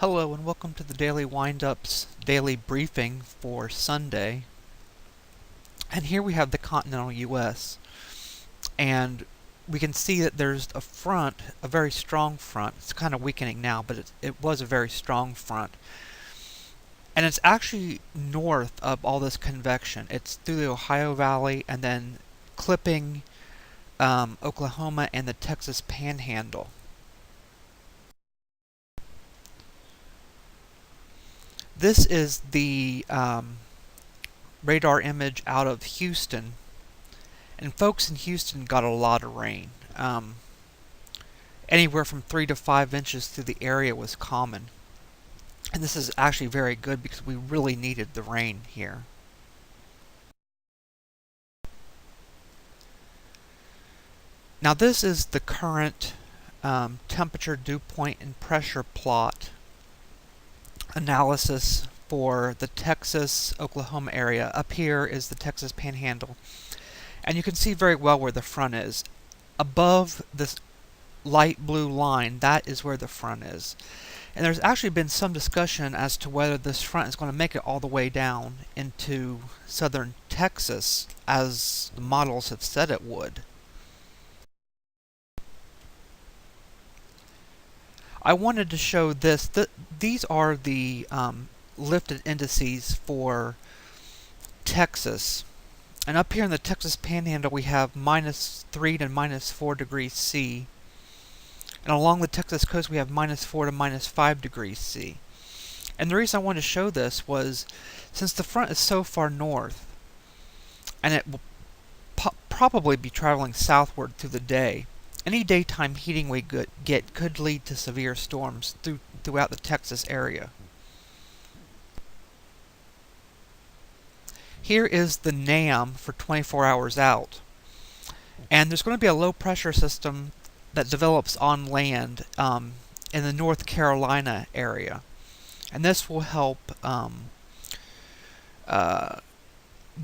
Hello and welcome to the Daily Wind-Ups daily briefing for Sunday. And here we have the continental US. And we can see that there's a front, a very strong front. It's kind of weakening now, but it was a very strong front. And it's actually north of all this convection. It's through the Ohio Valley and then clipping Oklahoma and the Texas Panhandle. This is the radar image out of Houston, and folks in Houston got a lot of rain. Anywhere from 3 to 5 inches through the area was common, and this is actually very good because we really needed the rain here. Now this is the current temperature, dew point, and pressure plot analysis for the Texas-Oklahoma area. Up here is the Texas Panhandle. And you can see very well where the front is. Above this light blue line, that is where the front is. And there's actually been some discussion as to whether this front is going to make it all the way down into southern Texas, as the models have said it would. I wanted to show this. These are the lifted indices for Texas. And up here in the Texas Panhandle we have -3 to -4 degrees C. And along the Texas coast we have -4 to -5 degrees C. And the reason I wanted to show this was, since the front is so far north, and it will probably be traveling southward through the day, any daytime heating we get could lead to severe storms throughout the Texas area. Here is the NAM for 24 hours out. And there's going to be a low pressure system that develops on land in the North Carolina area. And this will help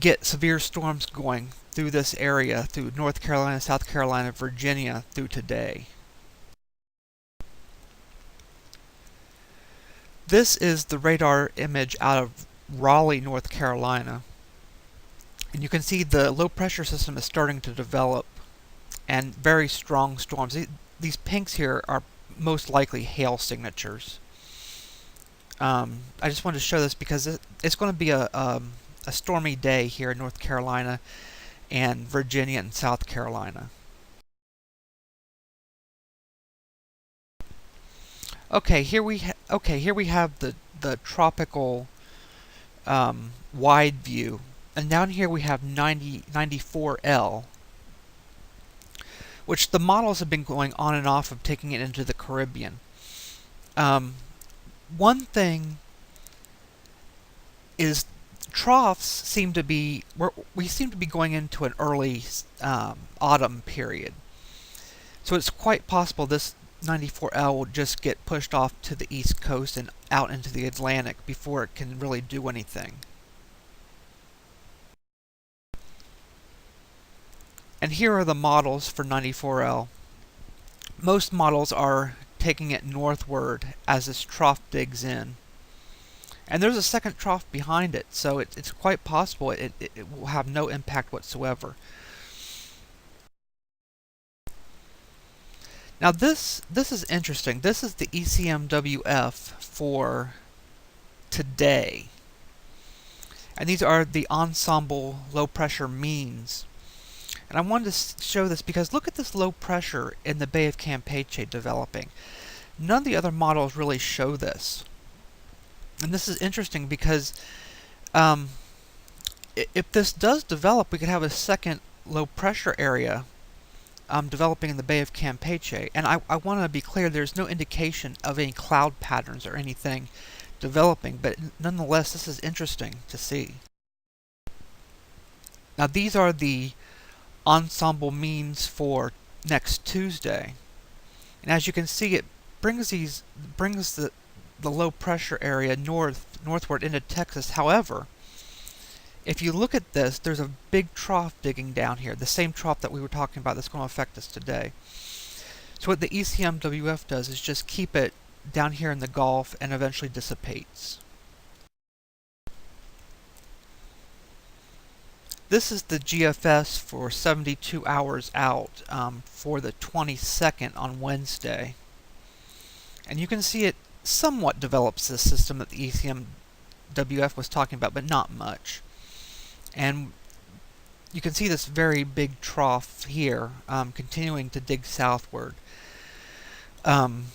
get severe storms going through this area, through North Carolina, South Carolina, Virginia, through today. This is the radar image out of Raleigh, North Carolina. And you can see the low pressure system is starting to develop, and very strong storms. These pinks here are most likely hail signatures. I just wanted to show this because it's going to be a stormy day here in North Carolina and Virginia and South Carolina. Okay, here we have the tropical wide view, and down here we have 94L, which the models have been going on and off of taking it into the Caribbean. One thing is, troughs seem to be, we seem to be going into an early autumn period. So it's quite possible this 94L will just get pushed off to the east coast and out into the Atlantic before it can really do anything. And here are the models for 94L. Most models are taking it northward as this trough digs in. And there's a second trough behind it, so it's quite possible it will have no impact whatsoever. Now this is interesting. This is the ECMWF for today. And these are the ensemble low pressure means. And I wanted to show this because look at this low pressure in the Bay of Campeche developing. None of the other models really show this. And this is interesting because if this does develop, we could have a second low pressure area developing in the Bay of Campeche. And I want to be clear, there's no indication of any cloud patterns or anything developing, but nonetheless this is interesting to see. Now these are the ensemble means for next Tuesday. And as you can see, it brings the low pressure area northward into Texas. However, if you look at this, there's a big trough digging down here, the same trough that we were talking about that's going to affect us today. So what the ECMWF does is just keep it down here in the Gulf and eventually dissipates. This is the GFS for 72 hours out for the 22nd on Wednesday. And you can see it somewhat develops the system that the ECMWF was talking about, but not much. And you can see this very big trough here continuing to dig southward. And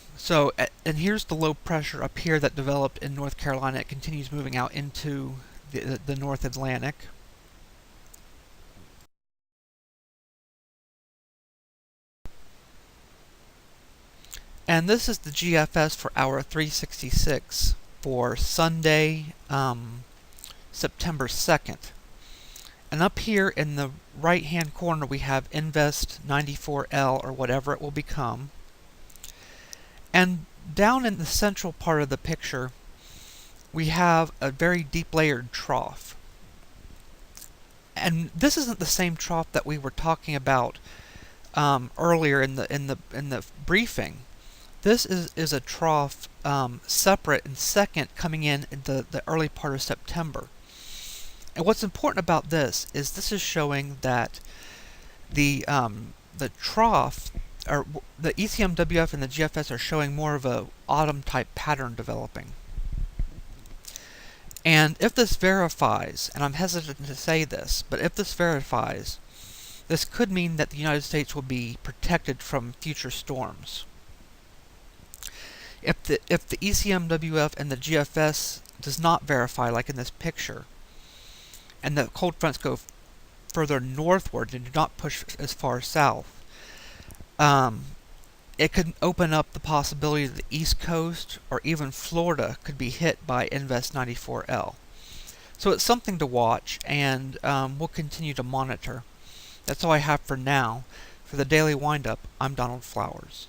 here's the low pressure up here that developed in North Carolina. It continues moving out into the North Atlantic. And this is the GFS for hour 366 for Sunday, September 2nd. And up here in the right-hand corner we have Invest 94L, or whatever it will become. And down in the central part of the picture, we have a very deep layered trough. And this isn't the same trough that we were talking about earlier in the briefing. This is a trough separate and second, coming in the early part of September. And what's important about this is showing that the trough, or the ECMWF and the GFS, are showing more of a autumn type pattern developing. And if this verifies, and I'm hesitant to say this, but if this verifies, this could mean that the United States will be protected from future storms. If the ECMWF and the GFS does not verify, like in this picture, and the cold fronts go further northward and do not push as far south, it could open up the possibility that the East Coast or even Florida could be hit by Invest 94L. So it's something to watch, and we'll continue to monitor. That's all I have for now. For the Daily Windup, I'm Donald Flowers.